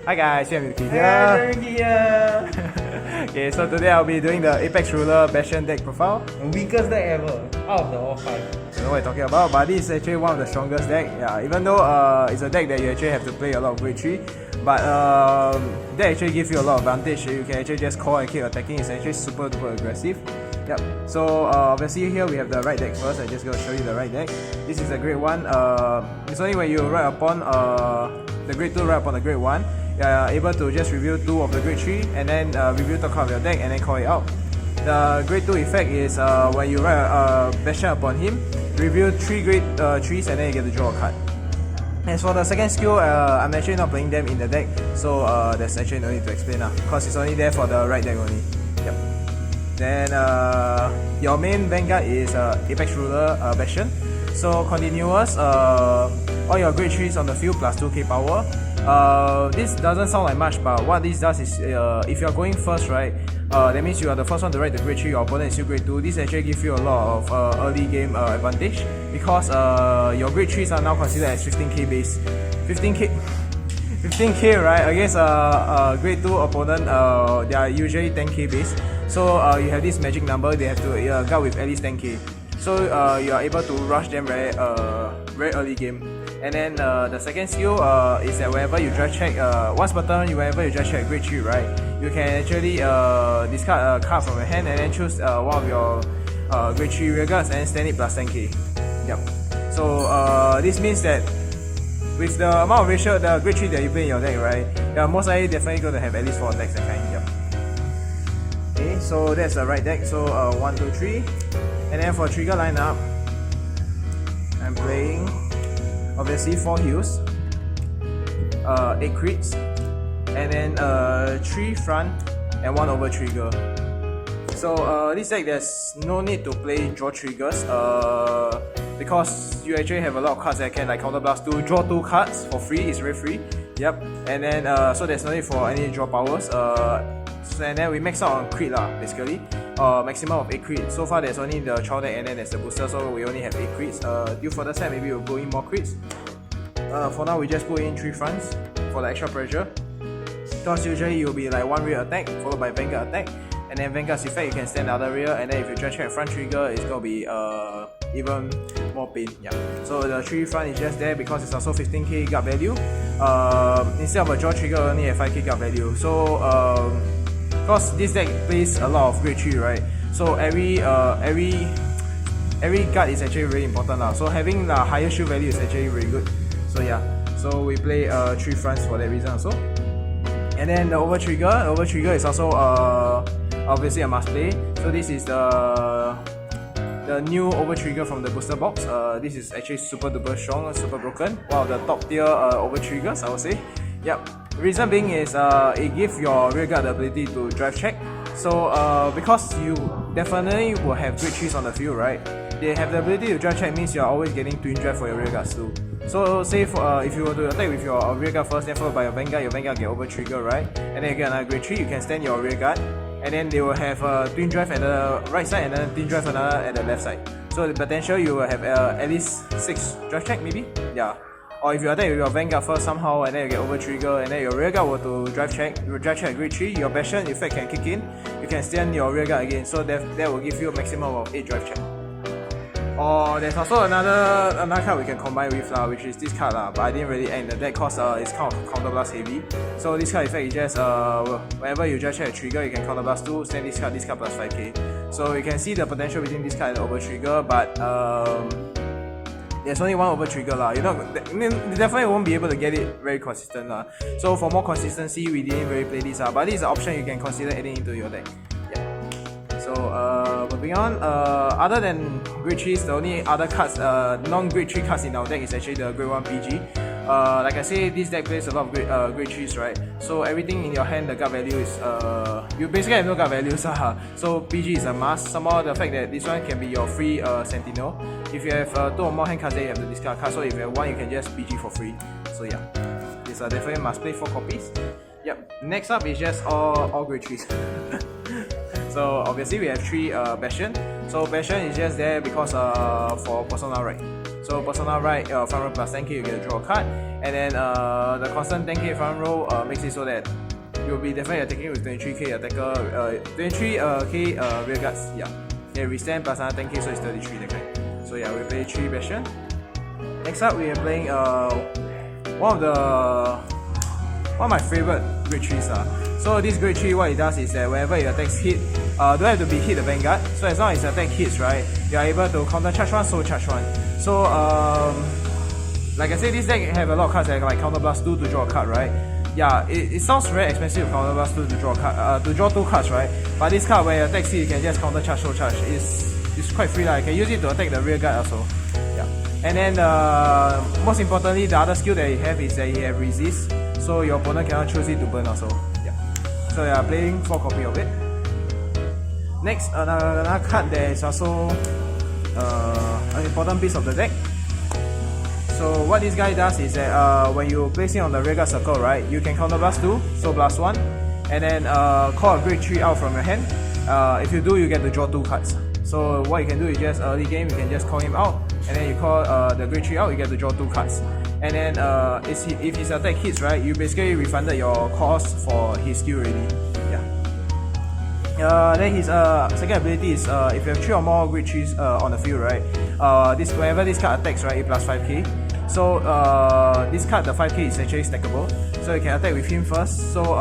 Hi guys, Yuki Hi, here. here. Okay, so today I'll be doing the Apex Ruler Bastion deck profile. Weakest deck ever out of the all 5. I don't know what you're talking about, but this is actually one of the strongest deck. Yeah, even though it's a deck that you actually have to play a lot of grade 3, but that actually gives you a lot of advantage. You can actually just call and keep attacking. It's actually super duper aggressive. Yep. So obviously here we have the right deck first. I'm just going to show you the right deck. This is the grade 1. It's only when you right upon the grade 2 right upon the grade 1. You're able to just review 2 of the grade 3 and then review the card of your deck and then call it out. The grade 2 effect is when you write a Bastion upon him, review 3 grade 3s and then you get to draw a card. As for the second skill, I'm actually not playing them in the deck, so there's actually no need to explain because it's only there for the right deck only. Yep. Then your main vanguard is Apex Ruler Bastion. So continuous, all your grade 3s on the field plus 2k power. This doesn't sound like much, but what this does is if you're going first, right, that means you are the first one to write the grade 3, your opponent is still grade 2. This actually gives you a lot of early game advantage because your grade 3s are now considered as 15k base. 15k right, against a grade 2 opponent, they are usually 10k base. So you have this magic number, they have to guard with at least 10k. So you are able to rush them very early game. And then the second skill is that whenever you draft check, once per turn, whenever you draft check grade 3, right, you can actually discard a card from your hand and then choose one of your grade 3 rearguards and stand it plus 10k. Yep. So this means that with the amount of ratio, the grade 3 that you play in your deck, right, you're most likely definitely going to have at least 4 attacks that kind. Yep. Okay, so that's the right deck. So 1, 2, 3. And then for trigger lineup, I'm playing obviously 4 heals, 8 crits, and then 3 front and 1 over trigger. So this deck there's no need to play draw triggers because you actually have a lot of cards that can like counterblast 2, draw 2 cards for free, it's very free. Yep. And then so there's no need for any draw powers. And then we max out on crit lah, basically. Maximum of 8 crits. So far there's only the trial deck and then there's the booster, so we only have 8 crits. Due for the set, maybe we'll go in more crits. For now we just put in 3 fronts for the extra pressure. Because usually you'll be like 1 rear attack followed by Vanguard attack. And then Vanguard's effect you can stand the other rear, and then if you try check front trigger it's gonna be even more pain. Yeah. So the 3 front is just there because it's also 15k guard value. Instead of a draw trigger only have 5k guard value. So because this deck plays a lot of grade 3, right? So every guard is actually really important lah. So having the higher shield value is actually really good. So yeah, so we play 3 fronts for that reason also. And then the over trigger is also obviously a must play. So this is the new over trigger from the booster box. This is actually super duper strong, super broken. One of the top tier over triggers, I would say. Yep. Reason being is it gives your rearguard the ability to drive check. So because you definitely will have grade 3s on the field, right? They have the ability to drive check means you are always getting twin drive for your rearguards too. So say for, if you were to attack with your rearguard first, then followed by your vanguard get over trigger, right? And then you get another grade 3, you can stand your rearguard, and then they will have a twin drive at the right side and then twin drive another at the left side. So the potential you will have at least 6 drive check maybe. Yeah. Or if you attack with your vanguard first somehow and then you get over trigger and then your rearguard were to drive check at grade 3, your Bastion effect can kick in. You can stand your rearguard again, so that will give you a maximum of 8 drive check. Or there's also another card we can combine with which is this card but I didn't really add in the deck because it's kind of counterblast heavy. So this card effect is just whenever you just check a trigger, you can counterblast 2, stand this card plus 5k. So you can see the potential between this card and over trigger, but there's only one over trigger you definitely won't be able to get it very consistent So for more consistency, we didn't really play this but this is an option you can consider adding into your deck. So moving on, other than grade 3s, the only other cards, non-grade 3 cards in our deck is actually the grade 1 PG. Like I say, this deck plays a lot of grade 3s, right? So everything in your hand, the guard value is, you basically have no guard values. So PG is a must. Somehow the fact that this one can be your free Sentinel. If you have 2 or more hand cards, then you have to discard cards. So if you have 1, you can just PG for free. So yeah, it's definitely must play 4 copies. Yep. Next up is just all grade 3s. So obviously we have 3 Bastion. So Bastion is just there because for personal right. So personal right, front row plus 10k you get to draw a card. and then the constant 10k front row makes it so that you'll be definitely attacking with 23k attacker, 23k rear guards. Yeah, we stand plus another 10k, so it's 33 that kind. So yeah, we play 3 Bastion. Next up, we are playing one of my favorite grade 3s. So this grade 3, what it does is that whenever your attacks hit, don't have to be hit the Vanguard. So as long as the attack hits, right, you are able to counter charge one, soul charge one. So like I said, this deck have a lot of cards that like counter blast 2 to draw a card, right? Yeah, it sounds very expensive to counter blast 2 to draw a card, to draw 2 cards, right? But this card where your attack hit, you can just counter charge, soul charge. It's quite free, like. You can use it to attack the rear guard also. Yeah. And then most importantly, the other skill that you have is that you have resist. So your opponent cannot choose it to burn also. Yeah. So you are playing 4 copy of it. Next, another card that is also an important piece of the deck. So what this guy does is that when you place it on the rear guard circle, right, you can counter blast 2, so blast 1, and then call a grade 3 out from your hand. If you do, you get to draw 2 cards. So what you can do is just early game, you can just call him out, and then you call the grade 3 out, you get to draw 2 cards. And then if his attack hits, right, you basically refunded your cost for his skill already. Yeah. Then his second ability is if you have 3 or more grade 3s on the field, right, whenever this card attacks, right, it plus 5k. So this card, the 5k is actually stackable. So you can attack with him first. So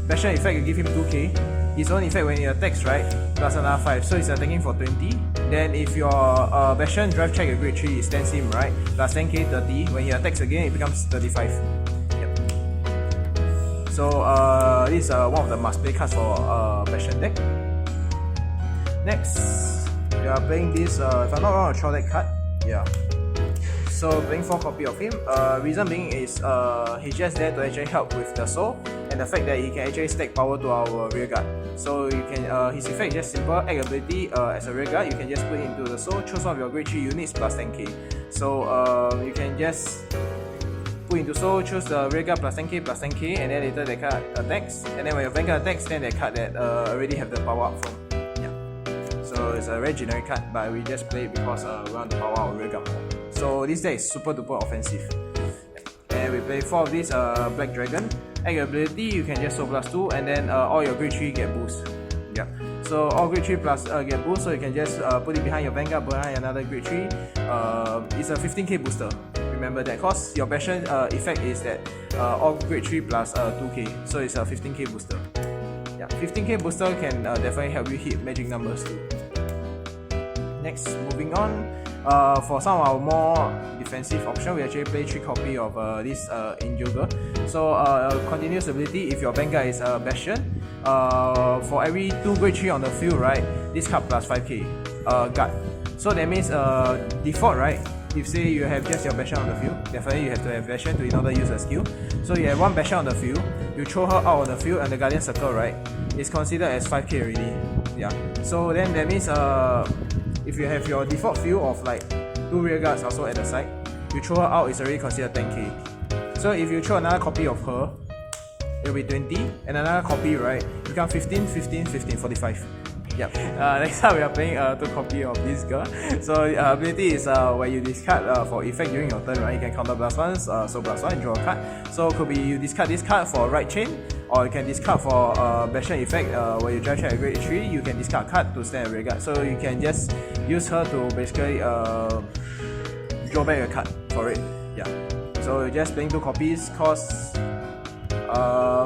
Bastion effect, you give him 2k. His own effect when he attacks, right, plus another 5. So he's attacking for 20. Then if your Bastion drive check a grade 3, it stands him, right, plus 10k, 30. When he attacks again, it becomes 35. Yep. So this is one of the must play cards for Bastion deck. Next, we are playing this, if I'm not wrong, a Troll deck card. Yeah. So playing 4 copy of him. Reason being is he's just there to actually help with the soul and the fact that he can actually stack power to our rear guard. So you can his effect is just simple, act ability as a rear guard, you can just put it into the soul, choose one of your grade 3 units plus 10k. So you can just put into soul, choose the rear guard plus 10k, and then later the card attacks. And then when your Vanguard attacks, then the card that already have the power up from. Yeah. So it's a very generic card, but we just play it because we want to power our rear guard more. So this deck is super duper offensive. And we play 4 of these Black Dragon. Act ability, you can just soul blast 2, and then all your grade 3 get boost. Yeah. So all grade 3 plus get boost, so you can just put it behind your Vanguard, behind another grade 3. It's a 15k booster. Remember that, cause your Bastion effect is that all grade 3 plus 2k, so it's a 15k booster. Yeah, 15k booster can definitely help you hit magic numbers too. Next, moving on. For some of our more defensive option, we actually play 3 copy of this Angel Girl. So continuous ability, if your Vanguard is Bastion, for every 2 grade 3 on the field, right, this card plus 5k guard. So that means default, right, if say you have just your Bastion on the field, definitely you have to have Bastion to in order to use a skill. So you have 1 Bastion on the field, you throw her out on the field and the Guardian Circle, right, it's considered as 5k already. Yeah. So then that means if you have your default field of like 2 rear guards also at the side, you throw her out, it's already considered 10k. So if you throw another copy of her, it'll be 20, and another copy, right, become 15, 15, 15, 45. Yep. Next up we are playing 2 copy of this girl. So ability is when you discard for effect during your turn, right, you can counter blast once, so blast 1 and draw a card. So could be you discard this card for right chain, or you can discard for Bastion effect where you drive check a grade 3, you can discard card to stand a rear guard. So you can just use her to basically draw back a card for it. Yeah. So you're just playing 2 copies, cause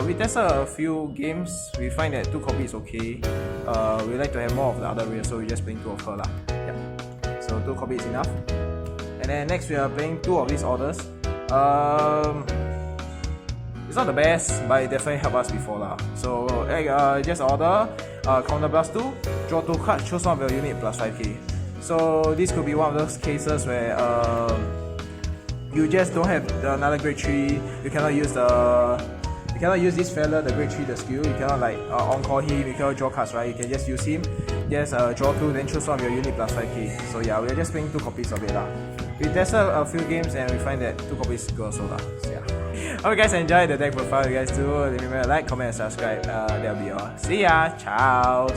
we tested a few games, we find that 2 copies is okay. We like to have more of the other rear, so we're just playing 2 of her lah. Yeah. So 2 copies is enough. And then next we are playing 2 of these orders. It's not the best, but it definitely helped us before lah. So just order, counter blast 2, draw 2 cards, choose one of your unit plus 5k. So this could be one of those cases where you just don't have another grade 3, you cannot use this fella, the grade 3, the skill, you cannot like on-call him, you cannot draw cards, right? You can just use him, just draw 2, then choose one of your unit plus 5k. So yeah, we're just playing 2 copies of it lah. We tested a few games and we find that 2 copies go also lah. So yeah. Hope you guys enjoyed the deck profile, you guys too. Remember to like, comment and subscribe. That'll be all. See ya, ciao.